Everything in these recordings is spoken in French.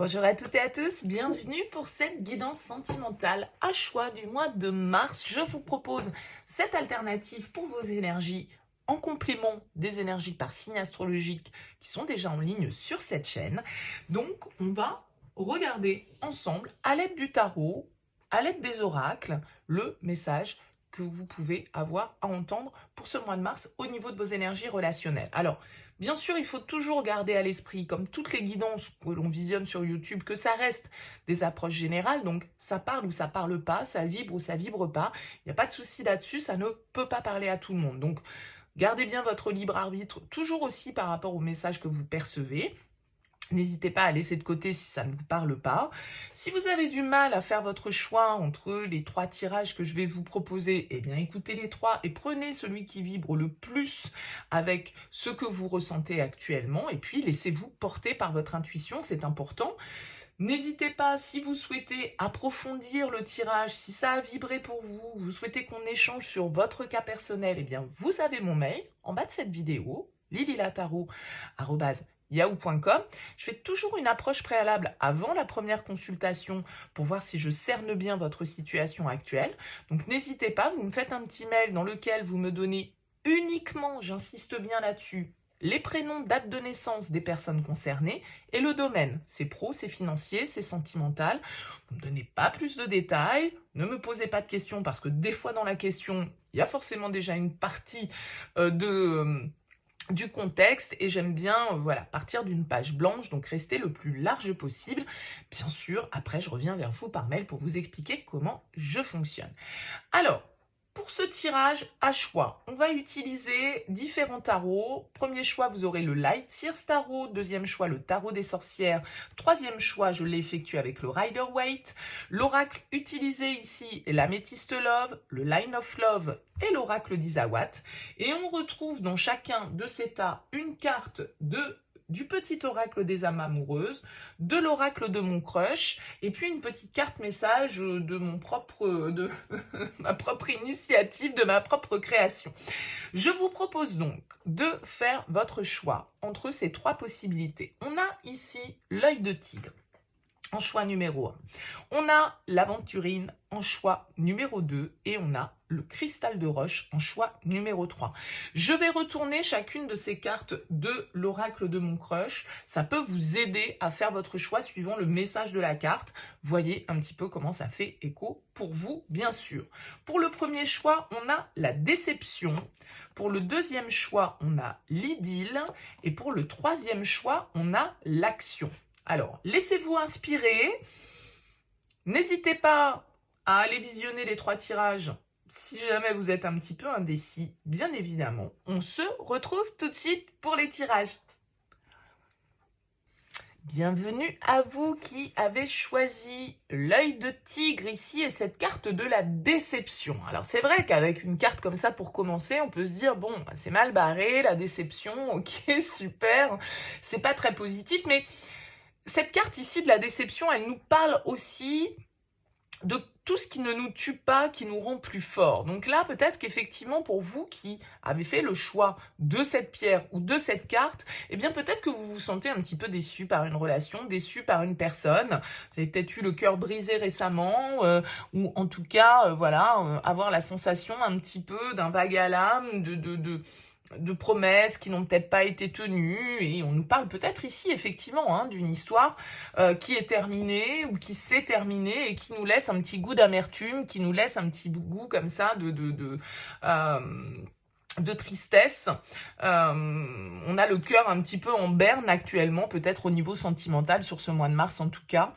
Bonjour à toutes et à tous, bienvenue pour cette guidance sentimentale à choix du mois de mars. Je vous propose cette alternative pour vos énergies en complément des énergies par signe astrologique qui sont déjà en ligne sur cette chaîne. Donc on va regarder ensemble à l'aide du tarot, à l'aide des oracles, le message que vous pouvez avoir à entendre pour ce mois de mars au niveau de vos énergies relationnelles. Alors, bien sûr, il faut toujours garder à l'esprit, comme toutes les guidances que l'on visionne sur YouTube, que ça reste des approches générales, donc ça parle ou ça parle pas, ça vibre ou ça vibre pas, il n'y a pas de souci là-dessus, ça ne peut pas parler à tout le monde. Donc, gardez bien votre libre arbitre, toujours aussi par rapport au message que vous percevez. N'hésitez pas à laisser de côté si ça ne vous parle pas. Si vous avez du mal à faire votre choix entre les 3 tirages que je vais vous proposer, eh bien écoutez les 3 et prenez celui qui vibre le plus avec ce que vous ressentez actuellement. Et puis laissez-vous porter par votre intuition, c'est important. N'hésitez pas, si vous souhaitez approfondir le tirage, si ça a vibré pour vous, vous souhaitez qu'on échange sur votre cas personnel, eh bien vous avez mon mail en bas de cette vidéo, lililataro@yahoo.com. Je fais toujours une approche préalable avant la première consultation pour voir si je cerne bien votre situation actuelle. Donc n'hésitez pas, vous me faites un petit mail dans lequel vous me donnez uniquement, j'insiste bien là-dessus, les prénoms, date de naissance des personnes concernées et le domaine. C'est pro, c'est financier, c'est sentimental. Vous ne me donnez pas plus de détails, ne me posez pas de questions parce que des fois dans la question, il y a forcément déjà une partie du contexte et j'aime bien partir d'une page blanche, donc rester le plus large possible. Bien sûr, après je reviens vers vous par mail pour vous expliquer comment je fonctionne. Alors, pour ce tirage à choix, on va utiliser différents tarots. Premier choix, vous aurez le Light Seers Tarot. Deuxième choix, le Tarot des sorcières. Troisième choix, je l'ai effectué avec le Rider-Waite. L'oracle utilisé ici est l'Améthyste Love, le Line of Love et l'oracle d'Isawat. Et on retrouve dans chacun de ces tas une carte du petit oracle des âmes amoureuses, de l'oracle de mon crush, et puis une petite carte message de ma propre initiative, de ma propre création. Je vous propose donc de faire votre choix entre ces 3 possibilités. On a ici l'œil de tigre en choix numéro 1. On a l'aventurine en choix numéro 2 et on a le cristal de roche en choix numéro 3. Je vais retourner chacune de ces cartes de l'oracle de mon crush. Ça peut vous aider à faire votre choix suivant le message de la carte. Voyez un petit peu comment ça fait écho pour vous, bien sûr. Pour le premier choix, on a la déception. Pour le deuxième choix, on a l'idylle. Et pour le troisième choix, on a l'action. Alors, laissez-vous inspirer. N'hésitez pas à aller visionner les 3 tirages si jamais vous êtes un petit peu indécis, bien évidemment. On se retrouve tout de suite pour les tirages. Bienvenue à vous qui avez choisi l'œil de tigre ici et cette carte de la déception. Alors c'est vrai qu'avec une carte comme ça pour commencer, on peut se dire bon, c'est mal barré, la déception, ok, super, c'est pas très positif, mais cette carte ici de la déception, elle nous parle aussi de tout ce qui ne nous tue pas, qui nous rend plus forts. Donc là, peut-être qu'effectivement, pour vous qui avez fait le choix de cette pierre ou de cette carte, eh bien peut-être que vous vous sentez un petit peu déçu par une relation, déçu par une personne. Vous avez peut-être eu le cœur brisé récemment, ou en tout cas, avoir la sensation un petit peu d'un vague à l'âme, de promesses qui n'ont peut-être pas été tenues, et on nous parle peut-être ici effectivement d'une histoire qui est terminée ou qui s'est terminée et qui nous laisse un petit goût d'amertume, qui nous laisse un petit goût comme ça de tristesse. On a le cœur un petit peu en berne actuellement, peut-être au niveau sentimental sur ce mois de mars en tout cas,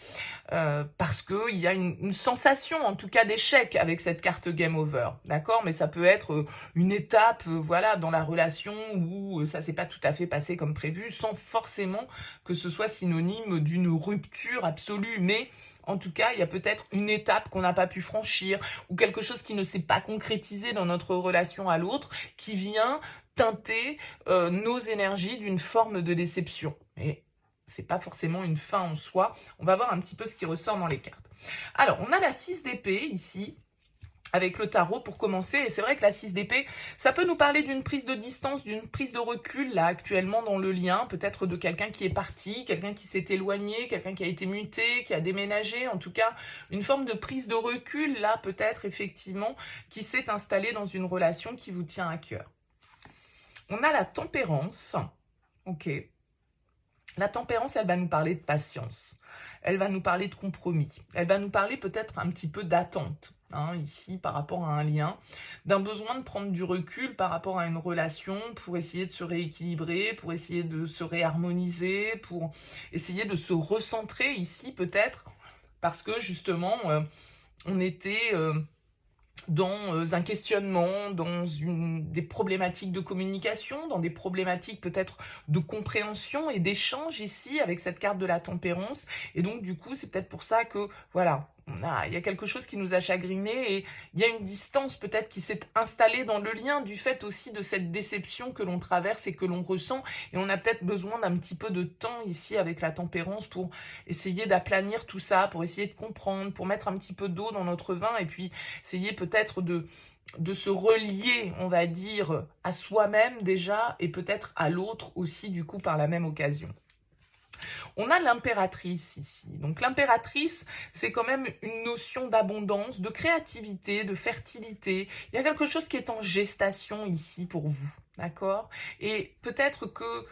parce qu'il y a une sensation en tout cas d'échec avec cette carte Game Over, d'accord? Mais ça peut être une étape dans la relation où ça s'est pas tout à fait passé comme prévu, sans forcément que ce soit synonyme d'une rupture absolue, mais en tout cas, il y a peut-être une étape qu'on n'a pas pu franchir ou quelque chose qui ne s'est pas concrétisé dans notre relation à l'autre qui vient teinter nos énergies d'une forme de déception. Mais c'est pas forcément une fin en soi. On va voir un petit peu ce qui ressort dans les cartes. Alors, on a la 6 d'épée ici avec le tarot pour commencer. Et c'est vrai que la 6 d'épée, ça peut nous parler d'une prise de distance, d'une prise de recul, là, actuellement dans le lien, peut-être de quelqu'un qui est parti, quelqu'un qui s'est éloigné, quelqu'un qui a été muté, qui a déménagé, en tout cas, une forme de prise de recul, là, peut-être, effectivement, qui s'est installée dans une relation qui vous tient à cœur. On a la tempérance, ok. La tempérance, elle va nous parler de patience, elle va nous parler de compromis, elle va nous parler peut-être un petit peu d'attente, hein, ici, par rapport à un lien, d'un besoin de prendre du recul par rapport à une relation pour essayer de se rééquilibrer, pour essayer de se réharmoniser, pour essayer de se recentrer ici peut-être, parce que justement, on était... dans un questionnement, dans des problématiques de communication, dans des problématiques peut-être de compréhension et d'échange ici avec cette carte de la tempérance. Et donc du coup, c'est peut-être pour ça que, voilà, il y a quelque chose qui nous a chagriné et il y a une distance peut-être qui s'est installée dans le lien du fait aussi de cette déception que l'on traverse et que l'on ressent. Et on a peut-être besoin d'un petit peu de temps ici avec la tempérance pour essayer d'aplanir tout ça, pour essayer de comprendre, pour mettre un petit peu d'eau dans notre vin et puis essayer peut-être de se relier, on va dire, à soi-même déjà et peut-être à l'autre aussi du coup par la même occasion. On a l'impératrice ici. Donc l'impératrice, c'est quand même une notion d'abondance, de créativité, de fertilité. Il y a quelque chose qui est en gestation ici pour vous, d'accord? Et peut-être que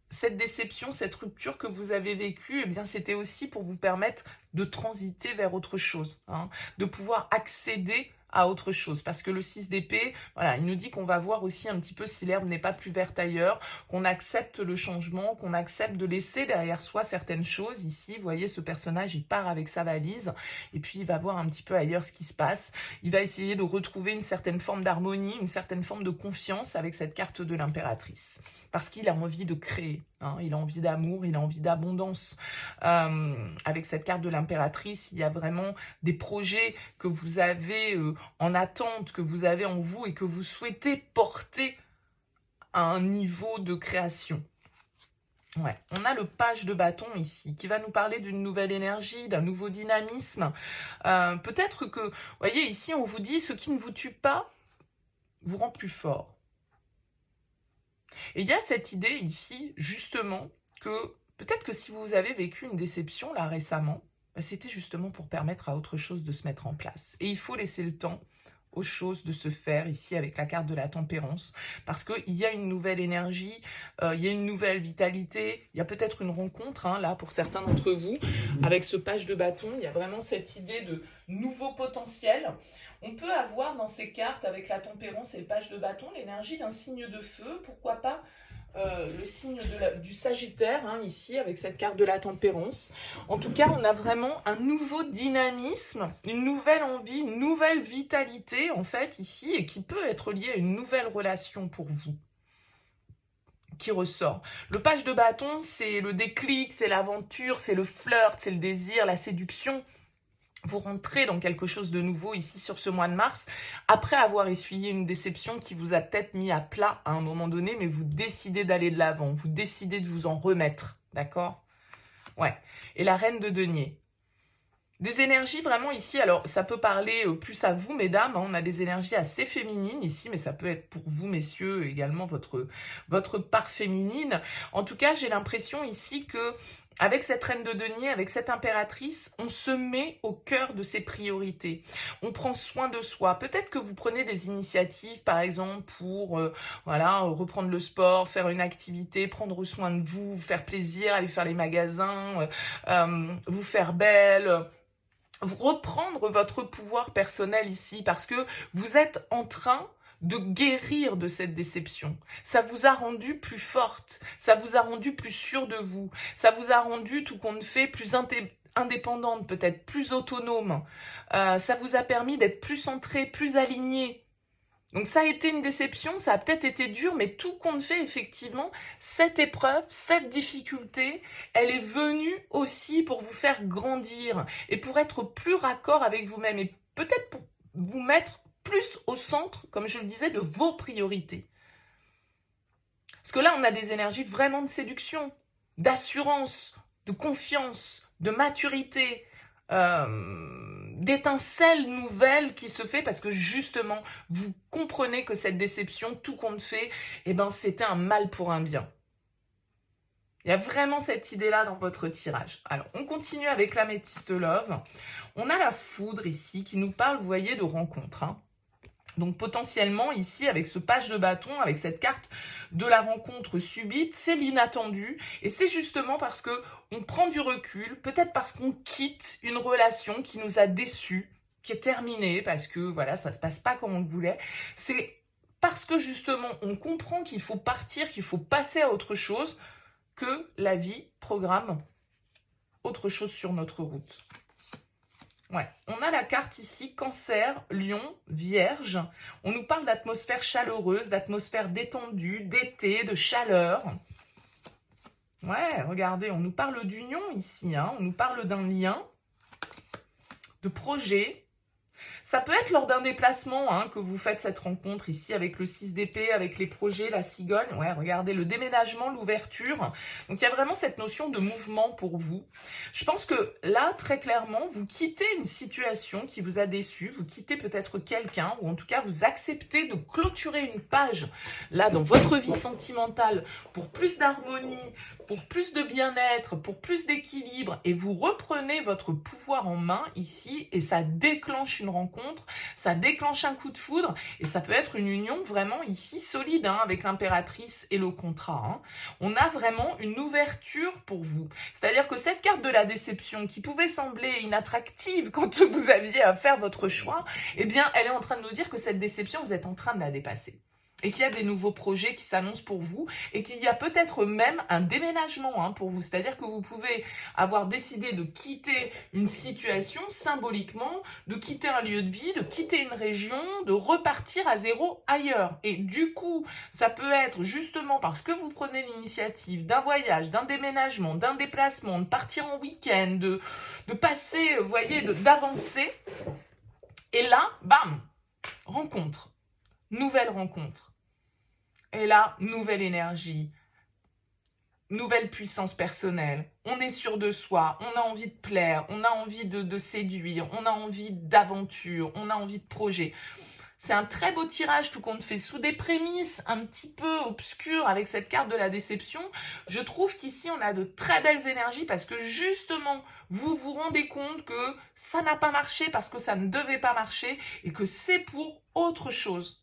cette déception, cette rupture que vous avez vécue, eh bien, c'était aussi pour vous permettre de transiter vers autre chose, hein, de pouvoir accéder à autre chose. Parce que le 6 d'épée, voilà, il nous dit qu'on va voir aussi un petit peu si l'herbe n'est pas plus verte ailleurs, qu'on accepte le changement, qu'on accepte de laisser derrière soi certaines choses. Ici, vous voyez, ce personnage, il part avec sa valise et puis il va voir un petit peu ailleurs ce qui se passe. Il va essayer de retrouver une certaine forme d'harmonie, une certaine forme de confiance avec cette carte de l'impératrice. Parce qu'il a envie de créer, hein, il a envie d'amour, il a envie d'abondance. Avec cette carte de l'impératrice, il y a vraiment des projets que vous avez en attente, que vous avez en vous et que vous souhaitez porter à un niveau de création. Ouais. On a le page de bâton ici, qui va nous parler d'une nouvelle énergie, d'un nouveau dynamisme. Peut-être que, vous voyez, ici, on vous dit, ce qui ne vous tue pas vous rend plus fort. Et il y a cette idée ici, justement, que peut-être que si vous avez vécu une déception là récemment, c'était justement pour permettre à autre chose de se mettre en place. Et il faut laisser le temps aux choses de se faire ici avec la carte de la tempérance, parce qu'il y a une nouvelle énergie, il y a une nouvelle vitalité, il y a peut-être une rencontre, hein, là, pour certains d'entre vous, avec ce page de bâton, il y a vraiment cette idée de nouveau potentiel. On peut avoir dans ces cartes, avec la tempérance et le page de bâton, l'énergie d'un signe de feu, pourquoi pas le signe du Sagittaire, hein, ici, avec cette carte de la tempérance. En tout cas, on a vraiment un nouveau dynamisme, une nouvelle envie, une nouvelle vitalité, en fait, ici, et qui peut être liée à une nouvelle relation pour vous, qui ressort. Le page de bâton, c'est le déclic, c'est l'aventure, c'est le flirt, c'est le désir, la séduction. Vous rentrez dans quelque chose de nouveau ici sur ce mois de mars, après avoir essuyé une déception qui vous a peut-être mis à plat à un moment donné, mais vous décidez d'aller de l'avant, vous décidez de vous en remettre, d'accord? Ouais. Et la reine de denier. Des énergies vraiment ici, alors ça peut parler plus à vous, mesdames, hein, on a des énergies assez féminines ici, mais ça peut être pour vous, messieurs, également votre part féminine. En tout cas, j'ai l'impression ici que avec cette reine de denier, avec cette impératrice, on se met au cœur de ses priorités. On prend soin de soi. Peut-être que vous prenez des initiatives, par exemple, pour voilà, reprendre le sport, faire une activité, prendre soin de vous, vous faire plaisir, aller faire les magasins, vous faire belle, reprendre votre pouvoir personnel ici, parce que vous êtes en train de guérir de cette déception. Ça vous a rendu plus forte, ça vous a rendu plus sûre de vous, ça vous a rendu, tout compte fait, plus indépendante, peut-être plus autonome. Ça vous a permis d'être plus centrée, plus alignée. Donc ça a été une déception, ça a peut-être été dur, mais tout compte fait, effectivement, cette épreuve, cette difficulté, elle est venue aussi pour vous faire grandir et pour être plus raccord avec vous-même et peut-être pour vous mettre plus au centre, comme je le disais, de vos priorités. Parce que là, on a des énergies vraiment de séduction, d'assurance, de confiance, de maturité, d'étincelle nouvelle qui se fait parce que justement, vous comprenez que cette déception, tout compte fait, eh ben, c'était un mal pour un bien. Il y a vraiment cette idée-là dans votre tirage. Alors, on continue avec l'améthyste love. On a la foudre ici qui nous parle, vous voyez, de rencontre. Hein. Donc potentiellement ici, avec ce page de bâton, avec cette carte de la rencontre subite, c'est l'inattendu. Et c'est justement parce que on prend du recul, peut-être parce qu'on quitte une relation qui nous a déçus, qui est terminée, parce que voilà, ça se passe pas comme on le voulait. C'est parce que justement, on comprend qu'il faut partir, qu'il faut passer à autre chose, que la vie programme autre chose sur notre route. Ouais, on a la carte ici, Cancer, Lion, Vierge. On nous parle d'atmosphère chaleureuse, d'atmosphère détendue, d'été, de chaleur. Ouais, regardez, on nous parle d'union ici, hein, on nous parle d'un lien, de projet. Ça peut être lors d'un déplacement hein, que vous faites cette rencontre ici avec le 6 d'épée, avec les projets, la cigogne. Ouais, regardez, le déménagement, l'ouverture. Donc, il y a vraiment cette notion de mouvement pour vous. Je pense que là, très clairement, vous quittez une situation qui vous a déçu. Vous quittez peut-être quelqu'un ou en tout cas, vous acceptez de clôturer une page là dans votre vie sentimentale pour plus d'harmonie, pour plus de bien-être, pour plus d'équilibre et vous reprenez votre pouvoir en main ici et ça déclenche une rencontre, ça déclenche un coup de foudre et ça peut être une union vraiment ici solide hein, avec l'impératrice et le contrat. Hein. On a vraiment une ouverture pour vous. C'est-à-dire que cette carte de la déception qui pouvait sembler inattractive quand vous aviez à faire votre choix, eh bien elle est en train de nous dire que cette déception, vous êtes en train de la dépasser. Et qu'il y a des nouveaux projets qui s'annoncent pour vous et qu'il y a peut-être même un déménagement hein, pour vous. C'est-à-dire que vous pouvez avoir décidé de quitter une situation symboliquement, de quitter un lieu de vie, de quitter une région, de repartir à zéro ailleurs. Et du coup, ça peut être justement parce que vous prenez l'initiative d'un voyage, d'un déménagement, d'un déplacement, de partir en week-end, de passer, vous voyez, d'avancer. Et là, bam, rencontre, nouvelle rencontre. Et là, nouvelle énergie, nouvelle puissance personnelle. On est sûr de soi, on a envie de plaire, on a envie de séduire, on a envie d'aventure, on a envie de projet. C'est un très beau tirage, tout compte fait, sous des prémices un petit peu obscures avec cette carte de la déception. Je trouve qu'ici, on a de très belles énergies parce que justement, vous vous rendez compte que ça n'a pas marché parce que ça ne devait pas marcher et que c'est pour autre chose.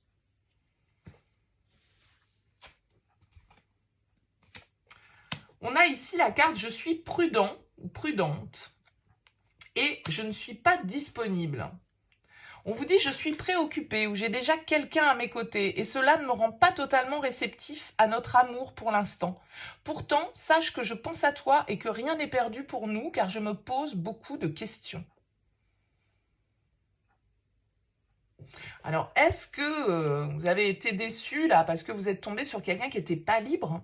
On a ici la carte « Je suis prudent » ou « prudente » et « Je ne suis pas disponible ». On vous dit « Je suis préoccupé » ou « J'ai déjà quelqu'un à mes côtés » et cela ne me rend pas totalement réceptif à notre amour pour l'instant. Pourtant, sache que je pense à toi et que rien n'est perdu pour nous car je me pose beaucoup de questions. Alors, est-ce que vous avez été déçu là parce que vous êtes tombé sur quelqu'un qui n'était pas libre ?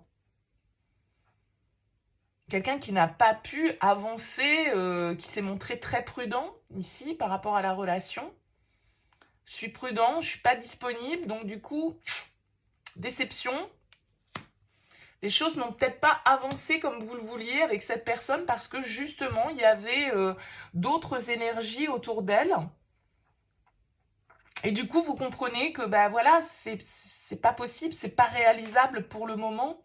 Quelqu'un qui n'a pas pu avancer, qui s'est montré très prudent ici par rapport à la relation. Je suis prudent, je ne suis pas disponible, donc du coup, déception. Les choses n'ont peut-être pas avancé comme vous le vouliez avec cette personne parce que justement, il y avait d'autres énergies autour d'elle. Et du coup, vous comprenez que bah, voilà, c'est pas possible, c'est pas réalisable pour le moment.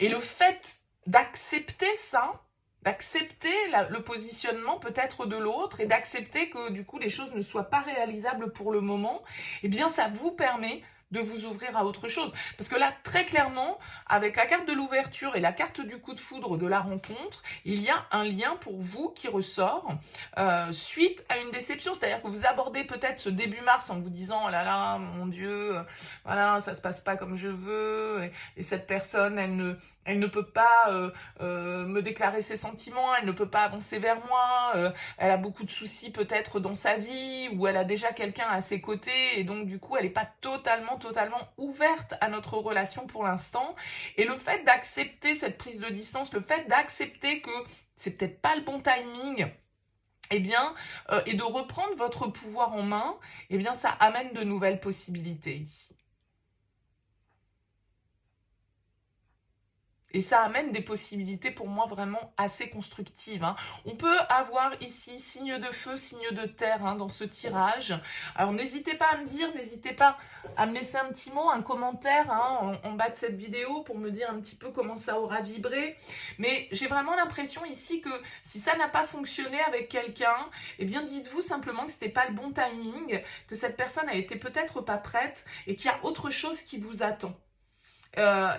Et le fait d'accepter ça, d'accepter le positionnement peut-être de l'autre et d'accepter que du coup les choses ne soient pas réalisables pour le moment, eh bien ça vous permet de vous ouvrir à autre chose. Parce que là, très clairement, avec la carte de l'ouverture et la carte du coup de foudre de la rencontre, il y a un lien pour vous qui ressort suite à une déception. C'est-à-dire que vous abordez peut-être ce début mars en vous disant « Oh là là, mon Dieu, voilà, ça se passe pas comme je veux. » Et cette personne, elle ne peut pas me déclarer ses sentiments, elle ne peut pas avancer vers moi, elle a beaucoup de soucis peut-être dans sa vie, ou elle a déjà quelqu'un à ses côtés, et donc du coup elle n'est pas totalement ouverte à notre relation pour l'instant. Et le fait d'accepter cette prise de distance, le fait d'accepter que c'est peut-être pas le bon timing, eh bien, et de reprendre votre pouvoir en main, eh bien ça amène de nouvelles possibilités ici. Et ça amène des possibilités pour moi vraiment assez constructives, hein. On peut avoir ici signe de feu, signe de terre, hein, dans ce tirage. Alors n'hésitez pas à me dire, n'hésitez pas à me laisser un petit mot, un commentaire, hein, en bas de cette vidéo pour me dire un petit peu comment ça aura vibré. Mais j'ai vraiment l'impression ici que si ça n'a pas fonctionné avec quelqu'un, eh bien dites-vous simplement que c'était pas le bon timing, que cette personne a été peut-être pas prête et qu'il y a autre chose qui vous attend.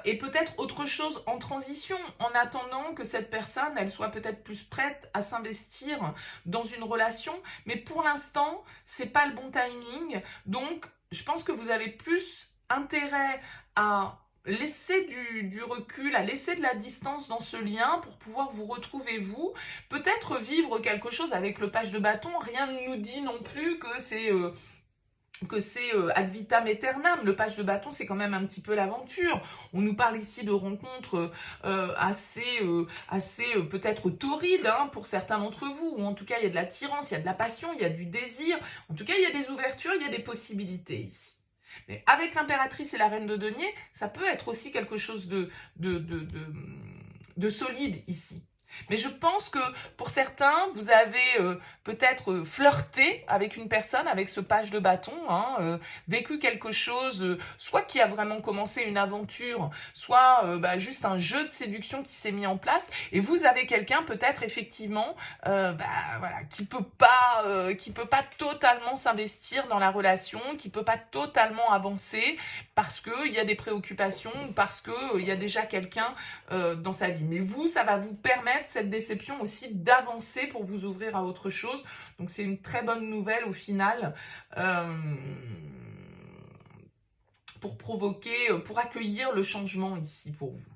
Et peut-être autre chose en transition, en attendant que cette personne, elle soit peut-être plus prête à s'investir dans une relation, mais pour l'instant, c'est pas le bon timing. Donc, je pense que vous avez plus intérêt à laisser du recul, à laisser de la distance dans ce lien pour pouvoir vous retrouver vous, peut-être vivre quelque chose avec le page de bâton. Rien ne nous dit non plus que c'est ad vitam aeternam. Le page de bâton, c'est quand même un petit peu l'aventure. On nous parle ici de rencontres assez peut-être torrides, hein, pour certains d'entre vous, ou en tout cas il y a de l'attirance, il y a de la passion, il y a du désir, en tout cas il y a des ouvertures, il y a des possibilités ici. Mais avec l'impératrice et la reine de denier, ça peut être aussi quelque chose de solide ici. Mais je pense que pour certains, vous avez peut-être flirté avec une personne, avec ce page de bâton, hein, vécu quelque chose, soit qui a vraiment commencé une aventure, soit juste un jeu de séduction qui s'est mis en place, et vous avez quelqu'un peut-être effectivement voilà, qui peut pas totalement s'investir dans la relation, qui peut pas totalement avancer parce qu'il y a des préoccupations, parce qu'il y a déjà quelqu'un dans sa vie. Mais vous, ça va vous permettre, cette déception aussi, d'avancer pour vous ouvrir à autre chose. Donc c'est une très bonne nouvelle au final, pour accueillir le changement ici pour vous.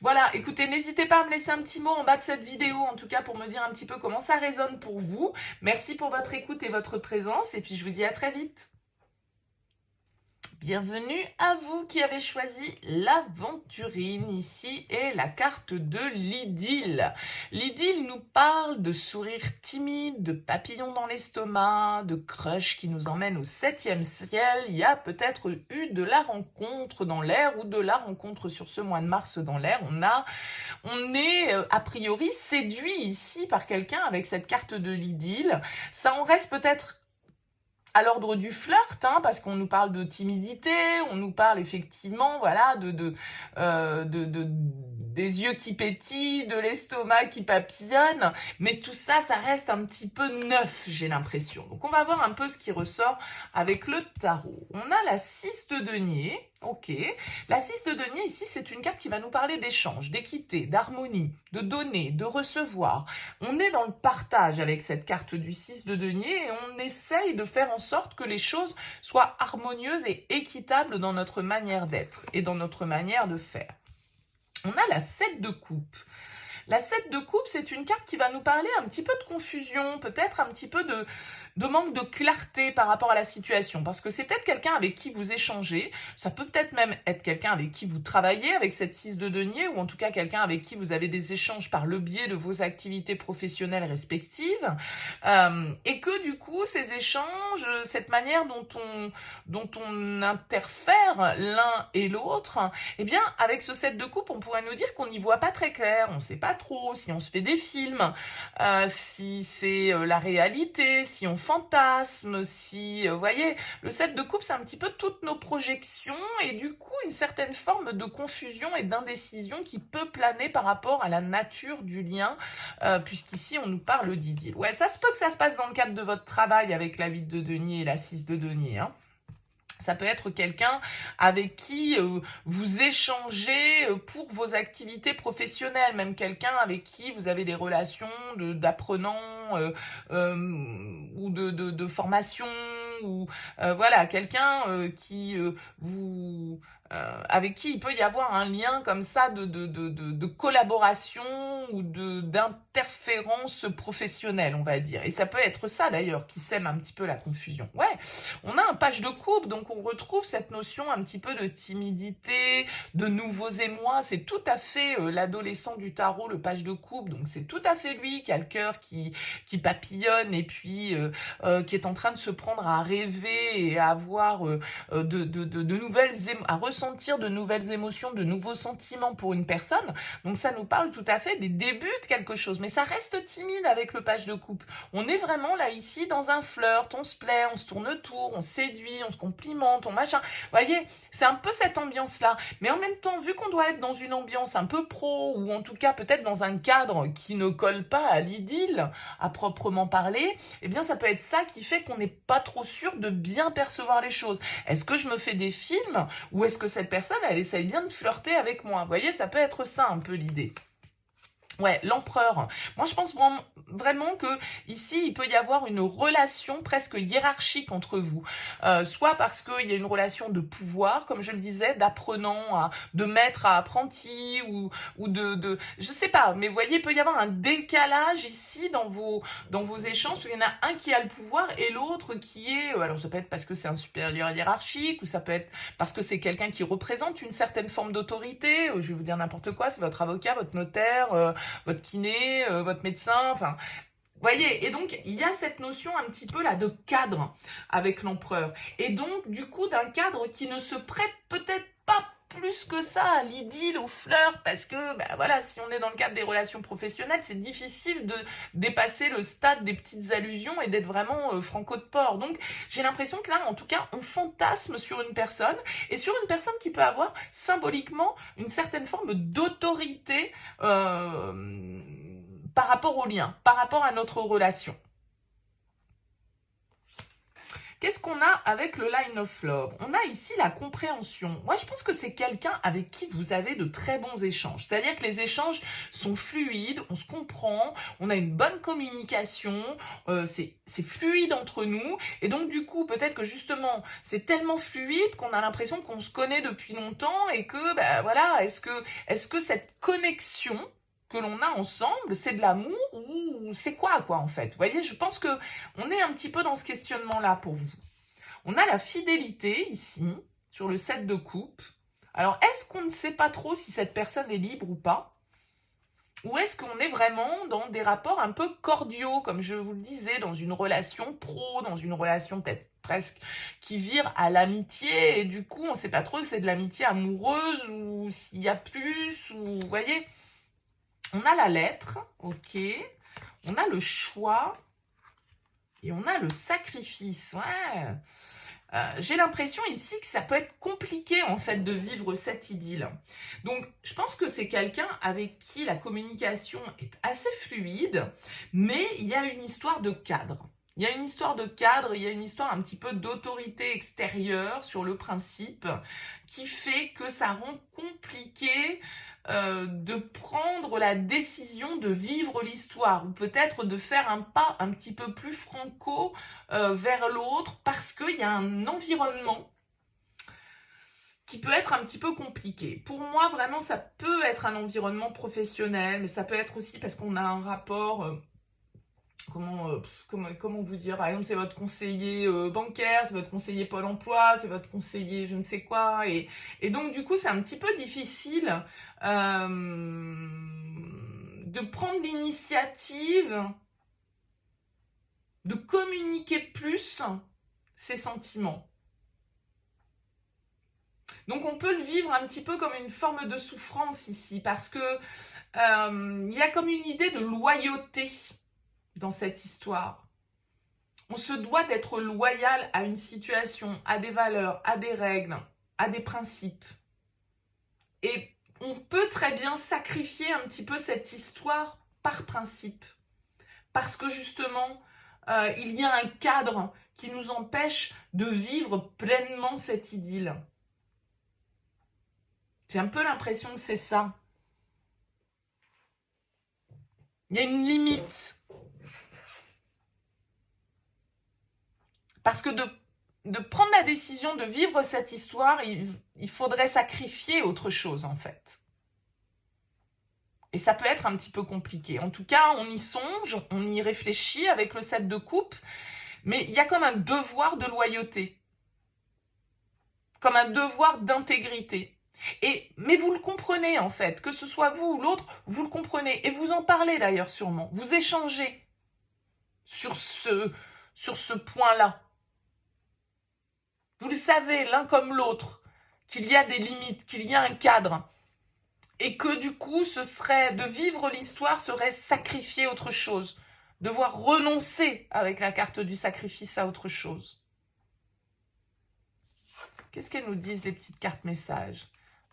Voilà, écoutez, n'hésitez pas à me laisser un petit mot en bas de cette vidéo, en tout cas pour me dire un petit peu comment ça résonne pour vous. Merci pour votre écoute et votre présence, et puis je vous dis à très vite. Bienvenue à vous qui avez choisi l'aventurine ici et la carte de l'idylle. L'idylle nous parle de sourire timide, de papillons dans l'estomac, de crush qui nous emmène au 7e ciel. Il y a peut-être eu de la rencontre dans l'air ou de la rencontre sur ce mois de mars dans l'air. On est a priori séduit ici par quelqu'un avec cette carte de l'idylle. Ça en reste peut-être à l'ordre du flirt, hein, parce qu'on nous parle de timidité, on nous parle effectivement, voilà, des yeux qui pétillent, de l'estomac qui papillonne, mais tout ça, ça reste un petit peu neuf, j'ai l'impression. Donc on va voir un peu ce qui ressort avec le tarot. On a la 6 de denier, ok. La 6 de denier ici, c'est une carte qui va nous parler d'échange, d'équité, d'harmonie, de donner, de recevoir. On est dans le partage avec cette carte du 6 de denier et on essaye de faire en sorte que les choses soient harmonieuses et équitables dans notre manière d'être et dans notre manière de faire. On a la 7 de coupe. La 7 de coupe, c'est une carte qui va nous parler un petit peu de confusion, peut-être un petit peu de manque de clarté par rapport à la situation. Parce que c'est peut-être quelqu'un avec qui vous échangez, ça peut peut-être même être quelqu'un avec qui vous travaillez avec cette 6 de denier, ou en tout cas quelqu'un avec qui vous avez des échanges par le biais de vos activités professionnelles respectives. Et que du coup, ces échanges, cette manière dont on interfère l'un et l'autre, eh bien, avec ce 7 de coupe, on pourrait nous dire qu'on n'y voit pas très clair, on ne sait pas trop si on se fait des films, si c'est la réalité, si on fantasme, si, vous voyez, le 7 de coupe, c'est un petit peu toutes nos projections et du coup, une certaine forme de confusion et d'indécision qui peut planer par rapport à la nature du lien, puisqu'ici, on nous parle d'idylle. Ouais, ça se peut que ça se passe dans le cadre de votre travail avec la 8 de denier et la 6 de denier, hein. Ça peut être quelqu'un avec qui vous échangez pour vos activités professionnelles, même quelqu'un avec qui vous avez des relations d'apprenants ou de formation, ou voilà, quelqu'un avec qui il peut y avoir un lien comme ça de collaboration ou d'interférence professionnelle, on va dire. Et ça peut être ça d'ailleurs qui sème un petit peu la confusion. Ouais, on a un page de coupe, donc on retrouve cette notion un petit peu de timidité, de nouveaux émois. C'est tout à fait l'adolescent du tarot, le page de coupe. Donc c'est tout à fait lui qui a le cœur qui papillonne et puis qui est en train de se prendre à rêver et à avoir de nouvelles à ressentir ressentir de nouvelles émotions, de nouveaux sentiments pour une personne. Donc ça nous parle tout à fait des débuts de quelque chose. Mais ça reste timide avec le page de coupe. On est vraiment là, ici, dans un flirt. On se plaît, on se tourne autour, on séduit, on se complimente, on machin. Vous voyez, c'est un peu cette ambiance-là. Mais en même temps, vu qu'on doit être dans une ambiance un peu pro, ou en tout cas peut-être dans un cadre qui ne colle pas à l'idylle, à proprement parler, eh bien ça peut être ça qui fait qu'on n'est pas trop sûr de bien percevoir les choses. Est-ce que je me fais des films, ou est-ce que cette personne, elle essaye bien de flirter avec moi? Vous voyez, ça peut être ça un peu l'idée. Ouais, l'empereur. Moi, je pense vraiment que ici, il peut y avoir une relation presque hiérarchique entre vous. Soit parce qu'il y a une relation de pouvoir, comme je le disais, d'apprenant, de maître à apprenti, ou je sais pas, mais vous voyez, il peut y avoir un décalage ici dans vos échanges, parce qu'il y en a un qui a le pouvoir et l'autre qui est... Alors, ça peut être parce que c'est un supérieur hiérarchique, ou ça peut être parce que c'est quelqu'un qui représente une certaine forme d'autorité. Je vais vous dire n'importe quoi, c'est votre avocat, votre notaire... votre kiné, votre médecin, enfin... Vous voyez, et donc il y a cette notion un petit peu là de cadre avec l'empereur. Et donc du coup d'un cadre qui ne se prête peut-être pas plus que ça à l'idylle, au flirt, parce que ben voilà, si on est dans le cadre des relations professionnelles, c'est difficile de dépasser le stade des petites allusions et d'être vraiment franco de port. Donc j'ai l'impression que là, en tout cas, on fantasme sur une personne, et sur une personne qui peut avoir symboliquement une certaine forme d'autorité par rapport au lien, par rapport à notre relation. Qu'est-ce qu'on a avec le line of love? On a ici la compréhension. Moi, je pense que c'est quelqu'un avec qui vous avez de très bons échanges. C'est-à-dire que les échanges sont fluides, on se comprend, on a une bonne communication, c'est fluide entre nous. Et donc, du coup, peut-être que justement, c'est tellement fluide qu'on a l'impression qu'on se connaît depuis longtemps et que, ben voilà, est-ce que cette connexion que l'on a ensemble, c'est de l'amour ou c'est quoi en fait? Vous voyez, je pense que on est un petit peu dans ce questionnement-là pour vous. On a la fidélité ici, sur le 7 de coupe. Alors, est-ce qu'on ne sait pas trop si cette personne est libre ou pas? Ou est-ce qu'on est vraiment dans des rapports un peu cordiaux, comme je vous le disais, dans une relation pro, dans une relation peut-être presque qui vire à l'amitié, et du coup, on ne sait pas trop si c'est de l'amitié amoureuse ou s'il y a plus, ou vous voyez? On a la lettre, ok, on a le choix et on a le sacrifice. Ouais. J'ai l'impression ici que ça peut être compliqué en fait de vivre cette idylle. Donc je pense que c'est quelqu'un avec qui la communication est assez fluide, mais il y a une histoire de cadre. Il y a une histoire de cadre, il y a une histoire un petit peu d'autorité extérieure sur le principe qui fait que ça rend compliqué de prendre la décision de vivre l'histoire ou peut-être de faire un pas un petit peu plus franco vers l'autre parce qu'il y a un environnement qui peut être un petit peu compliqué. Pour moi, vraiment, ça peut être un environnement professionnel, mais ça peut être aussi parce qu'on a un rapport... comment vous dire, par exemple, c'est votre conseiller bancaire, c'est votre conseiller Pôle emploi, c'est votre conseiller je ne sais quoi, et donc du coup c'est un petit peu difficile de prendre l'initiative de communiquer plus ses sentiments. Donc on peut le vivre un petit peu comme une forme de souffrance ici, parce que il y a comme une idée de loyauté dans cette histoire. On se doit d'être loyal à une situation, à des valeurs, à des règles, à des principes. Et on peut très bien sacrifier un petit peu cette histoire par principe. Parce que justement, il y a un cadre qui nous empêche de vivre pleinement cette idylle. J'ai un peu l'impression que c'est ça. Il y a une limite. Parce que de prendre la décision de vivre cette histoire, il faudrait sacrifier autre chose, en fait. Et ça peut être un petit peu compliqué. En tout cas, on y songe, on y réfléchit avec le 7 de coupe, mais il y a comme un devoir de loyauté, comme un devoir d'intégrité. Mais vous le comprenez, en fait, que ce soit vous ou l'autre, vous le comprenez. Et vous en parlez d'ailleurs sûrement. Vous échangez sur ce point-là. Vous le savez, l'un comme l'autre, qu'il y a des limites, qu'il y a un cadre. Et que du coup, de vivre l'histoire serait sacrifier autre chose. Devoir renoncer avec la carte du sacrifice à autre chose. Qu'est-ce qu'elles nous disent, les petites cartes messages?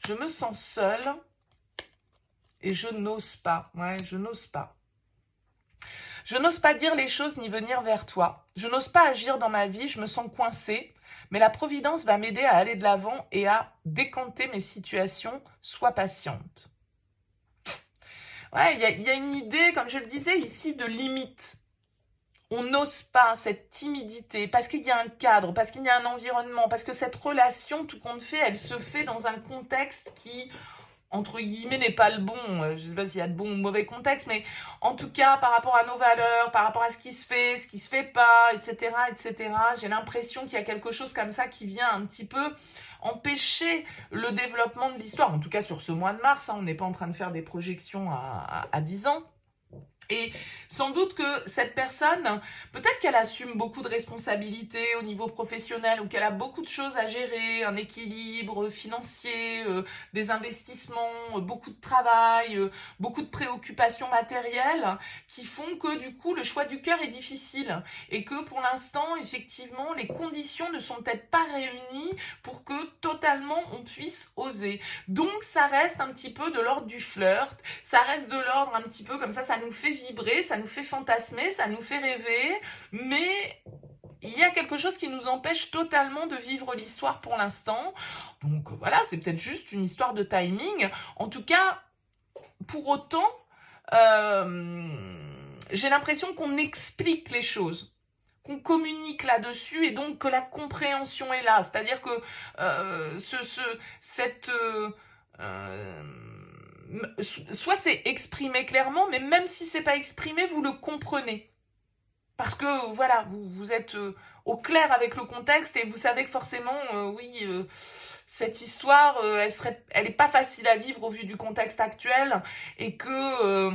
Je me sens seule et je n'ose pas. Ouais, je n'ose pas. Je n'ose pas dire les choses ni venir vers toi. Je n'ose pas agir dans ma vie, je me sens coincée. Mais la Providence va m'aider à aller de l'avant et à décanter mes situations. Sois patiente. Ouais, il y a une idée, comme je le disais ici, de limite. On n'ose pas, cette timidité, parce qu'il y a un cadre, parce qu'il y a un environnement, parce que cette relation, tout compte fait, elle se fait dans un contexte qui, entre guillemets, n'est pas le bon. Je ne sais pas s'il y a de bon ou mauvais contexte, mais en tout cas, par rapport à nos valeurs, par rapport à ce qui se fait pas, etc., etc., j'ai l'impression qu'il y a quelque chose comme ça qui vient un petit peu empêcher le développement de l'histoire. En tout cas, sur ce mois de mars, on n'est pas en train de faire des projections à 10 ans. Et sans doute que cette personne, peut-être qu'elle assume beaucoup de responsabilités au niveau professionnel ou qu'elle a beaucoup de choses à gérer, un équilibre financier, des investissements, beaucoup de travail, beaucoup de préoccupations matérielles qui font que du coup le choix du cœur est difficile et que pour l'instant effectivement les conditions ne sont peut-être pas réunies pour que totalement on puisse oser. Donc ça reste un petit peu de l'ordre du flirt, ça reste de l'ordre un petit peu comme ça nous fait vibrer, ça nous fait fantasmer, ça nous fait rêver, mais il y a quelque chose qui nous empêche totalement de vivre l'histoire pour l'instant. Donc voilà, c'est peut-être juste une histoire de timing. En tout cas, pour autant, j'ai l'impression qu'on explique les choses, qu'on communique là-dessus et donc que la compréhension est là. C'est-à-dire que soit c'est exprimé clairement, mais même si c'est pas exprimé, vous le comprenez. Parce que, voilà, vous êtes au clair avec le contexte et vous savez que forcément, cette histoire, elle est pas facile à vivre au vu du contexte actuel et que,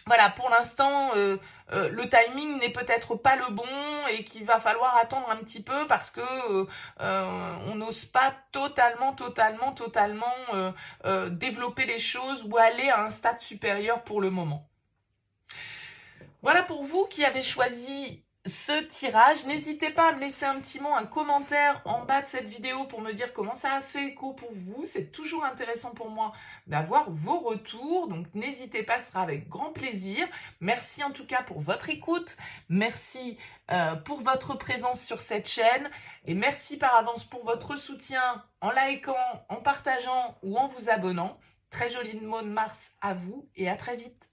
voilà, pour l'instant, le timing n'est peut-être pas le bon et qu'il va falloir attendre un petit peu parce que on n'ose pas totalement développer les choses ou aller à un stade supérieur pour le moment. Voilà pour vous qui avez choisi ce tirage. N'hésitez pas à me laisser un petit mot, un commentaire en bas de cette vidéo pour me dire comment ça a fait écho pour vous. C'est toujours intéressant pour moi d'avoir vos retours, donc n'hésitez pas, ce sera avec grand plaisir. Merci en tout cas pour votre écoute, merci pour votre présence sur cette chaîne et merci par avance pour votre soutien en likant, en partageant ou en vous abonnant. Très joli mois de mars à vous et à très vite.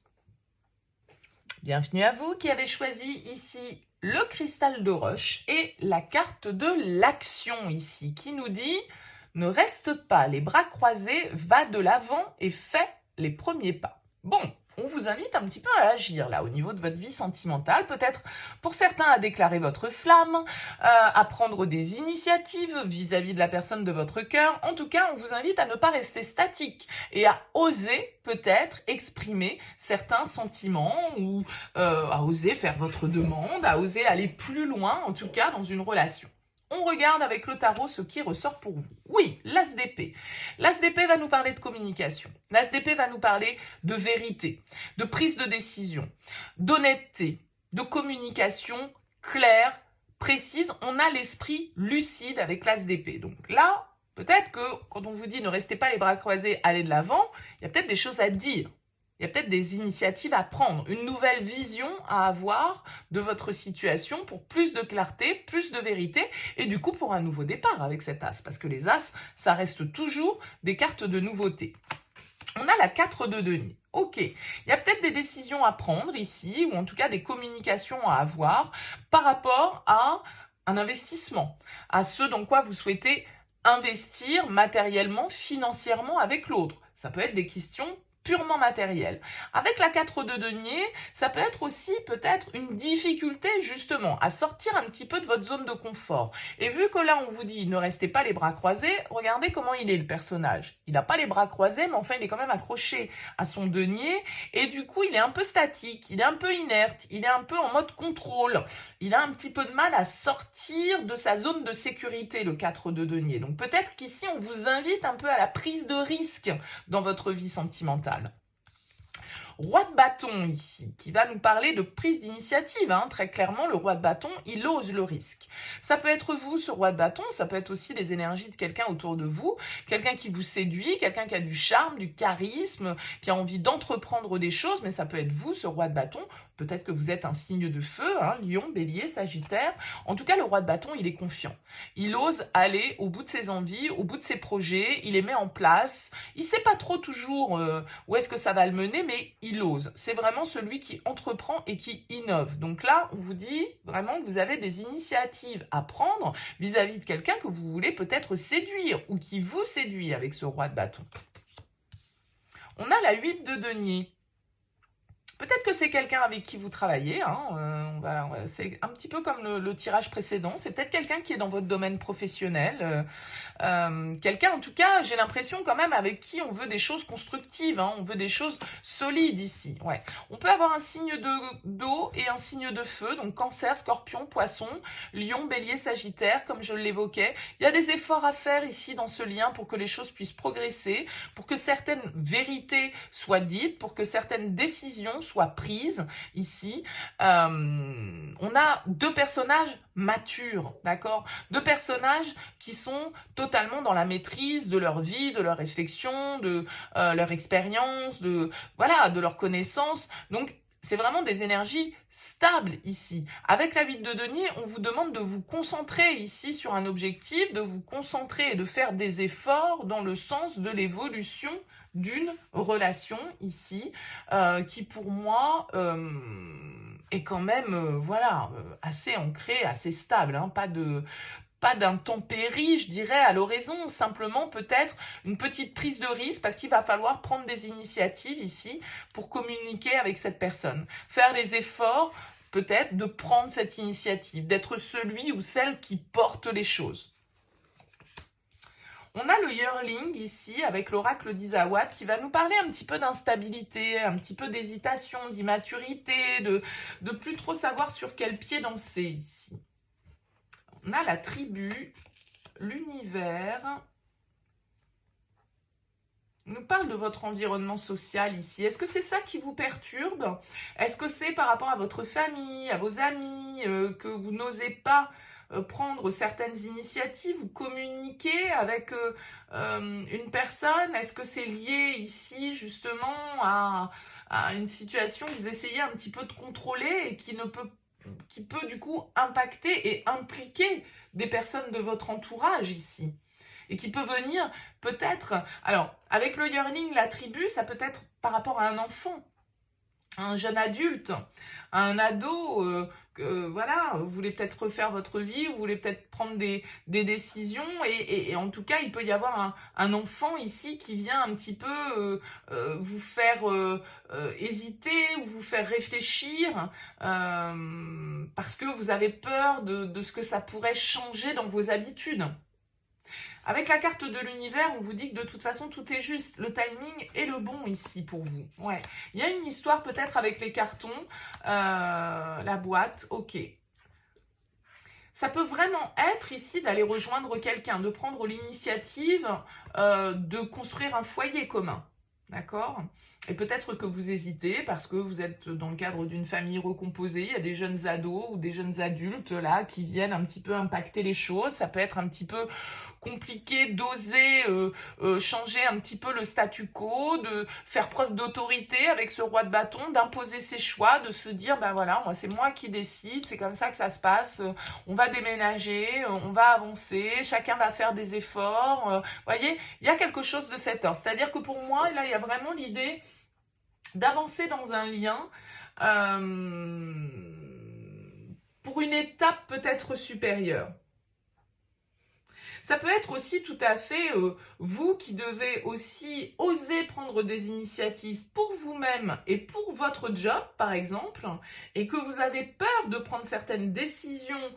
Bienvenue à vous qui avez choisi ici le cristal de roche et la carte de l'action ici qui nous dit « Ne reste pas les bras croisés, va de l'avant et fais les premiers pas ». Bon, on vous invite un petit peu à agir là au niveau de votre vie sentimentale, peut-être pour certains à déclarer votre flamme, à prendre des initiatives vis-à-vis de la personne de votre cœur. En tout cas, on vous invite à ne pas rester statique et à oser peut-être exprimer certains sentiments ou à oser faire votre demande, à oser aller plus loin en tout cas dans une relation. On regarde avec le tarot ce qui ressort pour vous. Oui, l'as d'épée. L'as d'épée va nous parler de communication. L'as d'épée va nous parler de vérité, de prise de décision, d'honnêteté, de communication claire, précise. On a l'esprit lucide avec l'as d'épée. Donc là, peut-être que quand on vous dit ne restez pas les bras croisés, allez de l'avant, il y a peut-être des choses à dire. Il y a peut-être des initiatives à prendre, une nouvelle vision à avoir de votre situation pour plus de clarté, plus de vérité et du coup pour un nouveau départ avec cet as. Parce que les as, ça reste toujours des cartes de nouveauté. On a la 4 de denier. Ok, il y a peut-être des décisions à prendre ici ou en tout cas des communications à avoir par rapport à un investissement, à ce dans quoi vous souhaitez investir matériellement, financièrement avec l'autre. Ça peut être des questions purement matériel. Avec la 4 de denier, ça peut être aussi peut-être une difficulté justement à sortir un petit peu de votre zone de confort. Et vu que là on vous dit ne restez pas les bras croisés, regardez comment il est le personnage. Il n'a pas les bras croisés, mais enfin il est quand même accroché à son denier et du coup il est un peu statique, il est un peu inerte, il est un peu en mode contrôle. Il a un petit peu de mal à sortir de sa zone de sécurité, le 4 de denier. Donc peut-être qu'ici on vous invite un peu à la prise de risque dans votre vie sentimentale. Roi de bâton ici, qui va nous parler de prise d'initiative. Très clairement, le roi de bâton, il ose le risque. Ça peut être vous, ce roi de bâton, ça peut être aussi les énergies de quelqu'un autour de vous, quelqu'un qui vous séduit, quelqu'un qui a du charme, du charisme, qui a envie d'entreprendre des choses, mais ça peut être vous, ce roi de bâton. Peut-être que vous êtes un signe de feu, Lion, Bélier, Sagittaire. En tout cas, le roi de bâton, il est confiant. Il ose aller au bout de ses envies, au bout de ses projets, il les met en place. Il ne sait pas trop toujours où est-ce que ça va le mener, mais il ose. C'est vraiment celui qui entreprend et qui innove. Donc là, on vous dit vraiment que vous avez des initiatives à prendre vis-à-vis de quelqu'un que vous voulez peut-être séduire ou qui vous séduit avec ce roi de bâton. On a la 8 de denier. Peut-être que c'est quelqu'un avec qui vous travaillez, c'est un petit peu comme le tirage précédent, c'est peut-être quelqu'un qui est dans votre domaine professionnel, quelqu'un en tout cas, j'ai l'impression quand même avec qui on veut des choses constructives, on veut des choses solides ici. Ouais. On peut avoir un signe d'eau et un signe de feu, donc Cancer, Scorpion, Poisson, Lion, Bélier, Sagittaire, comme je l'évoquais. Il y a des efforts à faire ici dans ce lien pour que les choses puissent progresser, pour que certaines vérités soient dites, pour que certaines décisions soient prises ici. On a deux personnages matures, d'accord? Deux personnages qui sont totalement dans la maîtrise de leur vie, de leur réflexion, de leur expérience, de leur connaissance. Donc, c'est vraiment des énergies stables ici. Avec la 8 de denier, on vous demande de vous concentrer ici sur un objectif, de vous concentrer et de faire des efforts dans le sens de l'évolution d'une relation ici, qui pour moi est quand même assez ancrée, assez stable, pas d'intempéries, je dirais, à l'horizon, simplement peut-être une petite prise de risque parce qu'il va falloir prendre des initiatives ici pour communiquer avec cette personne. Faire les efforts, peut-être, de prendre cette initiative, d'être celui ou celle qui porte les choses. On a le yearling ici avec l'oracle d'Isawat qui va nous parler un petit peu d'instabilité, un petit peu d'hésitation, d'immaturité, de plus trop savoir sur quel pied danser ici. On a la tribu, l'univers, nous parle de votre environnement social ici. Est-ce que c'est ça qui vous perturbe? Est-ce que c'est par rapport à votre famille, à vos amis, que vous n'osez pas prendre certaines initiatives ou communiquer avec une personne? Est-ce que c'est lié ici justement à une situation que vous essayez un petit peu de contrôler et qui peut du coup impacter et impliquer des personnes de votre entourage ici? Et qui peut venir peut-être... Alors, avec le yearning, la tribu, ça peut être par rapport à un enfant, un jeune adulte, un ado, vous voulez peut-être refaire votre vie, vous voulez peut-être prendre des décisions, et en tout cas, il peut y avoir un enfant ici qui vient un petit peu vous faire hésiter ou vous faire réfléchir parce que vous avez peur de ce que ça pourrait changer dans vos habitudes. Avec la carte de l'univers, on vous dit que de toute façon, tout est juste. Le timing est le bon ici pour vous. Ouais. Il y a une histoire peut-être avec les cartons, la boîte, ok. Ça peut vraiment être ici d'aller rejoindre quelqu'un, de prendre l'initiative de construire un foyer commun. D'accord ? Et peut-être que vous hésitez parce que vous êtes dans le cadre d'une famille recomposée, il y a des jeunes ados ou des jeunes adultes là qui viennent un petit peu impacter les choses. Ça peut être un petit peu compliqué d'oser changer un petit peu le statu quo, de faire preuve d'autorité avec ce roi de bâton, d'imposer ses choix, de se dire moi c'est moi qui décide, c'est comme ça que ça se passe, on va déménager, on va avancer, chacun va faire des efforts. Voyez, il y a quelque chose de cet ordre. C'est-à-dire que pour moi, là, il y a vraiment l'idée d'avancer dans un lien pour une étape peut-être supérieure. Ça peut être aussi tout à fait vous qui devez aussi oser prendre des initiatives pour vous-même et pour votre job, par exemple, et que vous avez peur de prendre certaines décisions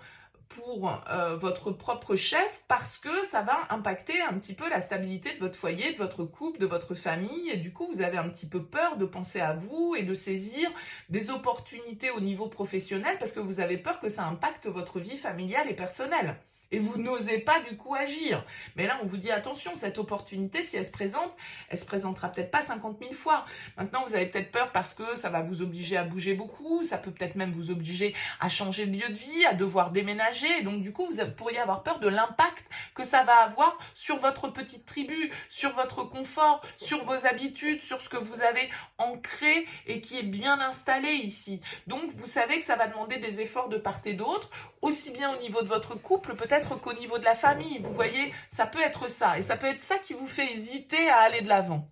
pour votre propre chef parce que ça va impacter un petit peu la stabilité de votre foyer, de votre couple, de votre famille et du coup vous avez un petit peu peur de penser à vous et de saisir des opportunités au niveau professionnel parce que vous avez peur que ça impacte votre vie familiale et personnelle. Et vous n'osez pas du coup agir. Mais là, on vous dit attention, cette opportunité, si elle se présente, elle se présentera peut-être pas 50 000 fois. Maintenant, vous avez peut-être peur parce que ça va vous obliger à bouger beaucoup, ça peut peut-être même vous obliger à changer de lieu de vie, à devoir déménager. Et donc, du coup, vous pourriez avoir peur de l'impact que ça va avoir sur votre petite tribu, sur votre confort, sur vos habitudes, sur ce que vous avez ancré et qui est bien installé ici. Donc, vous savez que ça va demander des efforts de part et d'autre, aussi bien au niveau de votre couple, peut-être qu'au niveau de la famille. Vous voyez, ça peut être ça. Et ça peut être ça qui vous fait hésiter à aller de l'avant.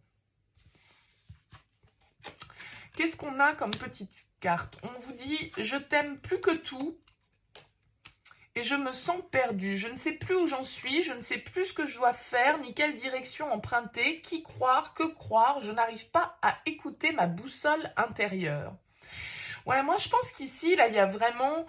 Qu'est-ce qu'on a comme petite carte? On vous dit « Je t'aime plus que tout et je me sens perdue. Je ne sais plus où j'en suis, je ne sais plus ce que je dois faire, ni quelle direction emprunter, qui croire, que croire. Je n'arrive pas à écouter ma boussole intérieure. » Ouais, moi je pense qu'ici, là, il y a vraiment,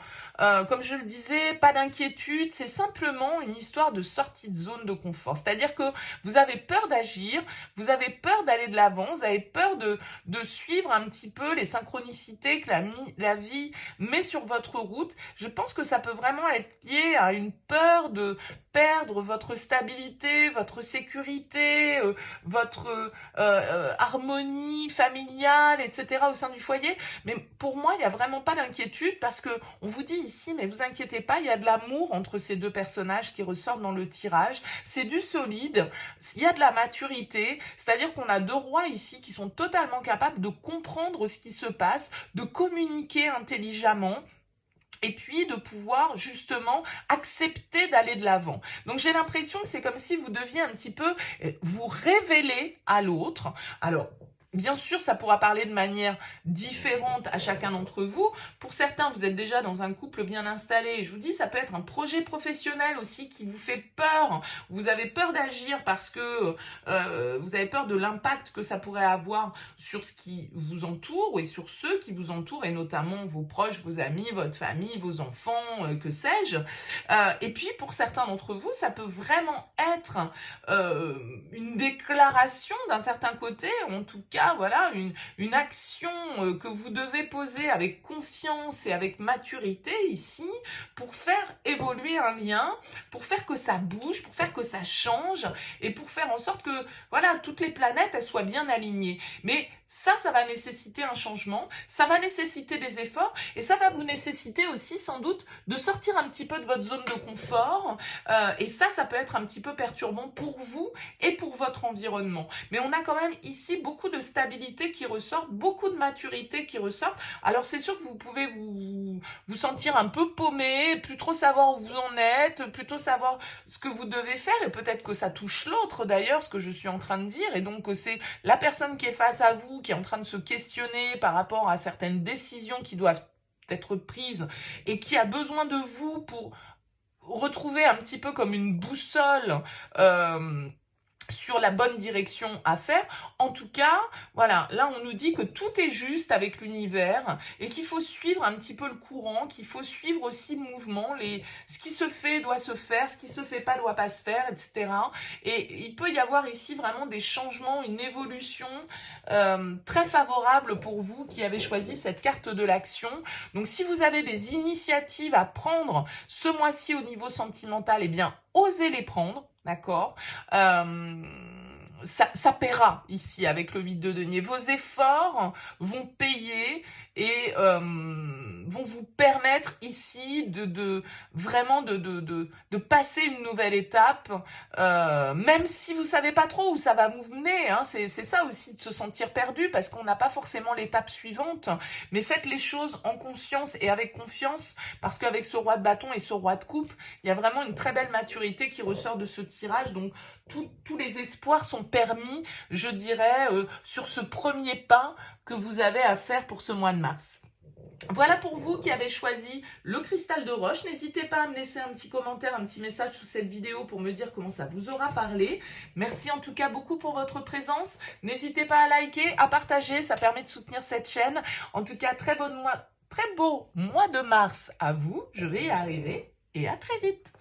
comme je le disais, pas d'inquiétude, c'est simplement une histoire de sortie de zone de confort. C'est-à-dire que vous avez peur d'agir, vous avez peur d'aller de l'avant, vous avez peur de suivre un petit peu les synchronicités que la vie met sur votre route. Je pense que ça peut vraiment être lié à une peur de perdre votre stabilité, votre sécurité, votre harmonie familiale, etc. au sein du foyer. Mais pour moi, il n'y a vraiment pas d'inquiétude parce que on vous dit ici, mais vous inquiétez pas, il y a de l'amour entre ces deux personnages qui ressortent dans le tirage. C'est du solide, il y a de la maturité, c'est-à-dire qu'on a deux rois ici qui sont totalement capables de comprendre ce qui se passe, de communiquer intelligemment, et puis de pouvoir justement accepter d'aller de l'avant. Donc j'ai l'impression que c'est comme si vous deviez un petit peu vous révéler à l'autre. Alors, bien sûr, ça pourra parler de manière différente à chacun d'entre vous. Pour certains, vous êtes déjà dans un couple bien installé. Je vous dis, ça peut être un projet professionnel aussi qui vous fait peur. Vous avez peur d'agir parce que vous avez peur de l'impact que ça pourrait avoir sur ce qui vous entoure et sur ceux qui vous entourent, et notamment vos proches, vos amis, votre famille, vos enfants, que sais-je. Et puis, pour certains d'entre vous, ça peut vraiment être une déclaration d'un certain côté, en tout cas, voilà, une action que vous devez poser avec confiance et avec maturité ici pour faire évoluer un lien, pour faire que ça bouge, pour faire que ça change et pour faire en sorte que, voilà, toutes les planètes, elles soient bien alignées. Mais ça va nécessiter un changement, ça va nécessiter des efforts et ça va vous nécessiter aussi sans doute de sortir un petit peu de votre zone de confort et ça peut être un petit peu perturbant pour vous et pour votre environnement. Mais on a quand même ici beaucoup de stabilité qui ressort, beaucoup de maturité qui ressort. Alors c'est sûr que vous pouvez vous sentir un peu paumé, plus trop savoir où vous en êtes, plutôt savoir ce que vous devez faire et peut-être que ça touche l'autre d'ailleurs, ce que je suis en train de dire, et donc c'est la personne qui est face à vous, qui est en train de se questionner par rapport à certaines décisions qui doivent être prises et qui a besoin de vous pour retrouver un petit peu comme une boussole sur la bonne direction à faire. En tout cas, voilà, là on nous dit que tout est juste avec l'univers et qu'il faut suivre un petit peu le courant, qu'il faut suivre aussi le mouvement, ce qui se fait doit se faire, ce qui se fait pas doit pas se faire, etc. Et il peut y avoir ici vraiment des changements, une évolution très favorable pour vous qui avez choisi cette carte de l'action. Donc si vous avez des initiatives à prendre ce mois-ci au niveau sentimental, eh bien osez les prendre. D'accord, ça paiera ici avec le 8 de denier. Vos efforts vont payer et vont vous permettre ici vraiment de passer une nouvelle étape, même si vous savez pas trop où ça va vous mener. Hein, c'est ça aussi de se sentir perdu parce qu'on n'a pas forcément l'étape suivante. Mais faites les choses en conscience et avec confiance parce qu'avec ce roi de bâton et ce roi de coupe, il y a vraiment une très belle maturité qui ressort de ce tirage. Donc tous les espoirs sont permis, je dirais, sur ce premier pas que vous avez à faire pour ce mois de mars. Voilà pour vous qui avez choisi le cristal de roche. N'hésitez pas à me laisser un petit commentaire, un petit message sous cette vidéo pour me dire comment ça vous aura parlé. Merci en tout cas beaucoup pour votre présence. N'hésitez pas à liker, à partager, ça permet de soutenir cette chaîne. En tout cas, très beau mois de mars à vous. Je vais y arriver et à très vite.